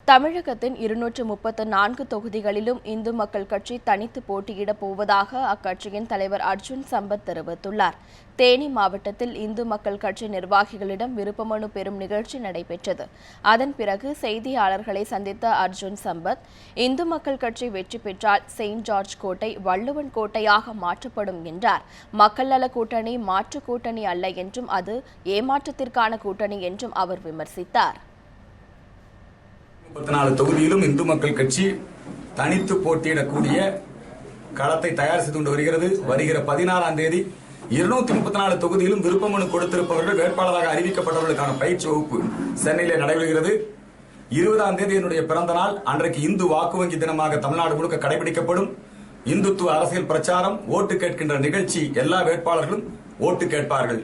தமிழகத்தின் 234 தொகுதிகளிலும் இந்து மக்கள் கட்சி தனித்து போட்டியிடப் போவதாக அக்கட்சியின் தலைவர் அர்ஜுன் சம்பத் தெரிவித்துள்ளார். தேனி மாவட்டத்தில் இந்து மக்கள் கட்சி நிர்வாகிகளிடம் விருப்பமனு பெறும் நிகழ்ச்சி நடைபெற்றது. அதன் பிறகு செய்தியாளர்களை சந்தித்த அர்ஜுன் சம்பத், இந்து மக்கள் கட்சி வெற்றி பெற்றால் செயின்ட் ஜார்ஜ் கோட்டை வள்ளுவன் கோட்டையாக மாற்றப்படும் என்றார். மக்கள் நல கூட்டணி மாற்று கூட்டணி அல்ல என்றும் அது ஏமாற்றத்திற்கான கூட்டணி என்றும் அவர் விமர்சித்தார். 34 தொகுதியிலும் இந்து மக்கள் கட்சி தனித்து போட்டியிடக்கூடிய களத்தை தயார் செய்து கொண்டு வருகிறது. வருகிற 16ஆம் தேதி 234 தொகுதியிலும் விருப்பமனு கொடுத்திருப்பவர்கள் வேட்பாளராக அறிவிக்கப்பட்டவர்களுக்கான பயிற்சி வகுப்பு சென்னையிலே நடைபெறுகிறது. 20ஆம் தேதி என்னுடைய பிறந்த நாள். அன்றைக்கு இந்து வாக்கு வங்கி தினமாக தமிழ்நாடு முழுக்க கடைபிடிக்கப்படும். இந்துத்துவ அரசியல் பிரச்சாரம், ஓட்டு கேட்கின்ற நிகழ்ச்சி, எல்லா வேட்பாளர்களும் ஓட்டு கேட்பார்கள்.